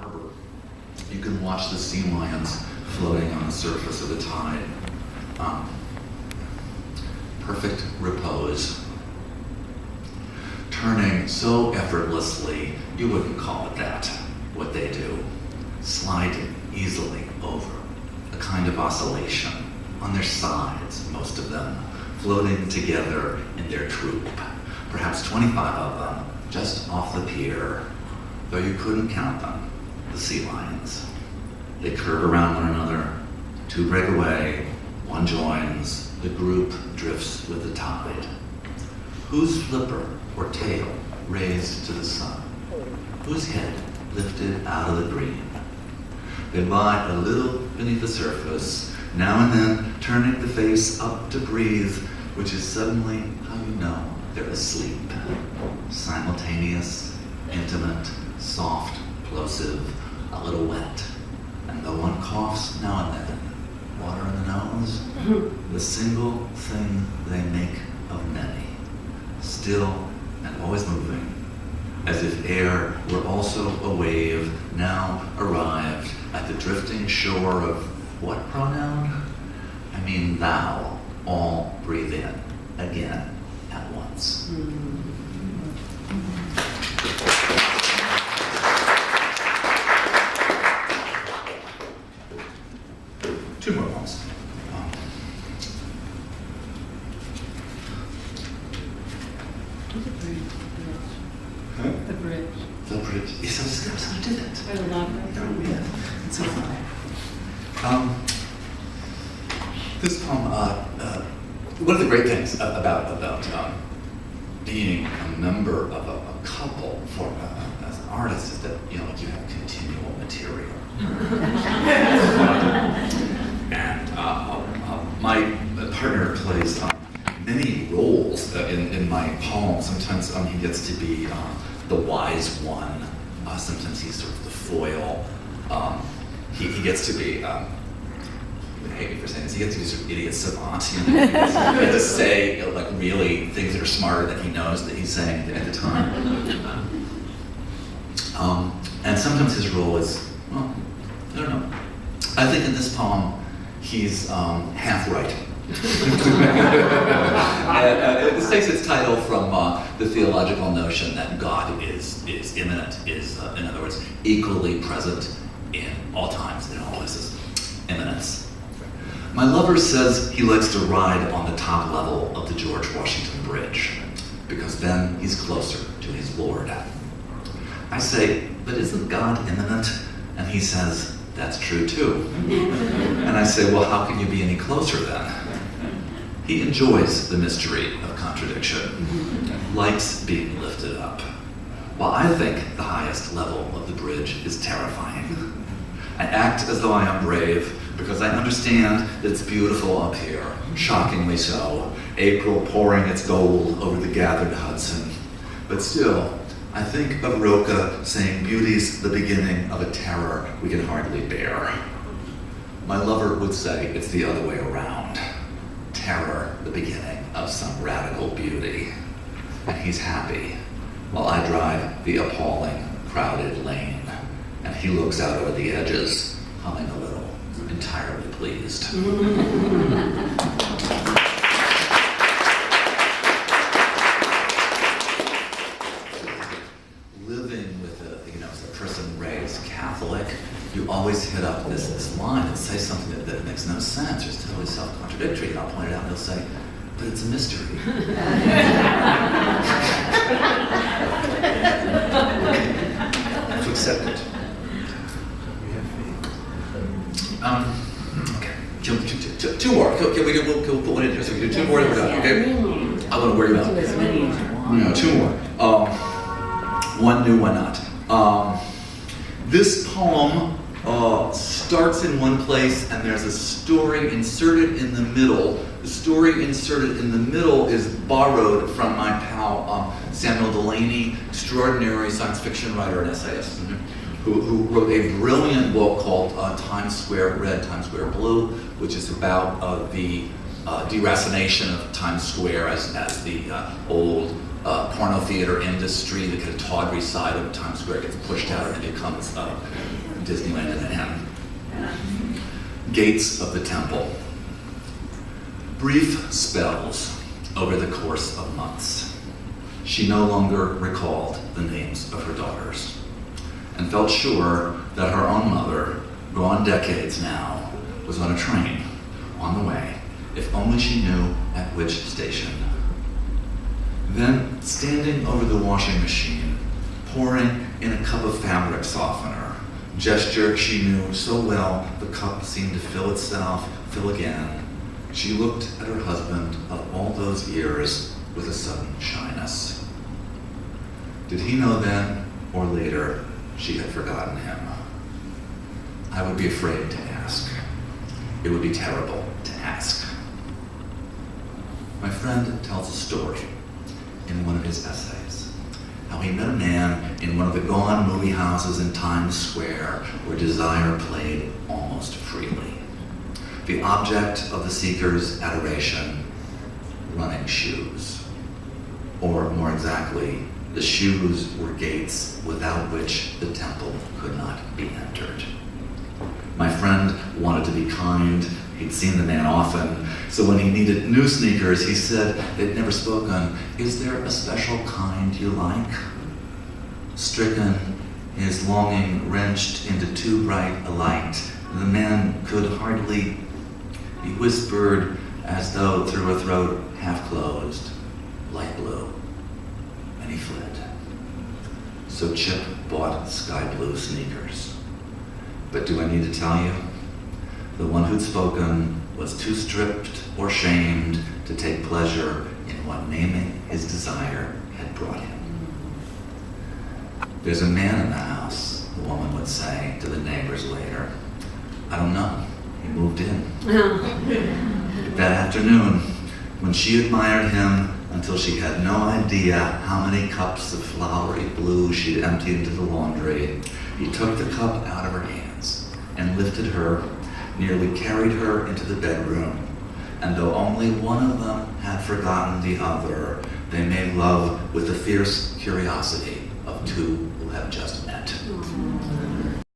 harbor. You can watch the sea lions floating on the surface of the tide. Perfect repose. Turning so effortlessly, you wouldn't call it that, what they do. Sliding easily over, a kind of oscillation, on their sides, most of them, floating together in their troop, perhaps 25 of them, just off the pier, though you couldn't count them, the sea lions. They curve around one another, two break away, one joins, the group drifts with the tide. Whose flipper or tail raised to the sun? Whose head lifted out of the green? They lie a little beneath the surface, now and then turning the face up to breathe, which is suddenly how you know they're asleep. Simultaneous, intimate, soft, plosive, a little wet. And though one coughs now and then, water in the nose, the single thing they make of many, still and always moving, as if air were also a wave, now arrived at the drifting shore of what pronoun? I mean thou, all breathe in, again, at once. Two more poems. The bridge. The bridge. Yes, I was going to do that. I love it. Yeah, it's so fun. This poem, one of the great things about being a member of a couple for as an artist is that you have continual material. And my partner plays many roles in my poem. Sometimes he gets to be the wise one. Sometimes he's sort of the foil. He gets to be, I hate me for saying this, he gets to be sort of idiot savant. He gets to say like really things that are smarter than he knows that he's saying at the time. And sometimes his role is, well, I don't know. I think in this poem, he's half right. It takes its title from the theological notion that God is immanent, is in other words, equally present in all times, in all places. Immanence. My lover says he likes to ride on the top level of the George Washington Bridge, because then he's closer to his Lord. I say, but isn't God immanent? And he says, that's true too. And I say, well, how can you be any closer then? He enjoys the mystery of contradiction, likes being lifted up, while I think the highest level of the bridge is terrifying. I act as though I am brave because I understand that it's beautiful up here, shockingly so, April pouring its gold over the gathered Hudson. But still, I think of Roca saying beauty's the beginning of a terror we can hardly bear. My lover would say it's the other way around. Terror, the beginning of some radical beauty. And he's happy, while I drive the appalling, crowded lane, and he looks out over the edges, humming a little, entirely pleased. Living with as a person raised Catholic, you always hit up this line and say something that makes no sense or is totally self-contradictory, and I'll point it out and they'll say, but it's a mystery. To accept it. Okay. Two more. We'll put one in here. So we can do two more and we're done. Okay? I want to worry about it. Two more. One new, one not. This poem starts in one place and there's a story inserted in the middle. The story inserted in the middle is borrowed from my pal Samuel Delaney, extraordinary science fiction writer and essayist, who wrote a brilliant book called Times Square Red, Times Square Blue, which is about the deracination of Times Square as the old porno theater industry, the kind of tawdry side of Times Square gets pushed out and it becomes Disneyland in Manhattan. Gates of the temple. Brief spells over the course of months. She no longer recalled the names of her daughters and felt sure that her own mother, gone decades now, was on a train on the way, if only she knew at which station. Then, standing over the washing machine, pouring in a cup of fabric softener, gesture she knew so well the cup seemed to fill itself, fill again, she looked at her husband of all those years with a sudden shyness. Did he know then, or later, she had forgotten him? I would be afraid to ask. It would be terrible to ask. My friend tells a story in one of his essays, how he met a man in one of the gone movie houses in Times Square where desire played almost freely. The object of the seeker's adoration, running shoes. Or more exactly, the shoes were gates without which the temple could not be entered. My friend wanted to be kind. He'd seen the man often, so when he needed new sneakers, he said they'd never spoken, "Is there a special kind you like?" Stricken, his longing wrenched into too bright a light, the man could hardly. He whispered as though through a throat half closed, "Light blue," and he fled. So Chip bought sky blue sneakers. But do I need to tell you? The one who'd spoken was too stripped or shamed to take pleasure in what naming his desire had brought him. "There's a man in the house," the woman would say to the neighbors later. "I don't know. He moved in." That afternoon, when she admired him until she had no idea how many cups of flowery blue she'd emptied into the laundry, he took the cup out of her hands and lifted her, nearly carried her into the bedroom, and though only one of them had forgotten the other, they made love with the fierce curiosity of two who have just met.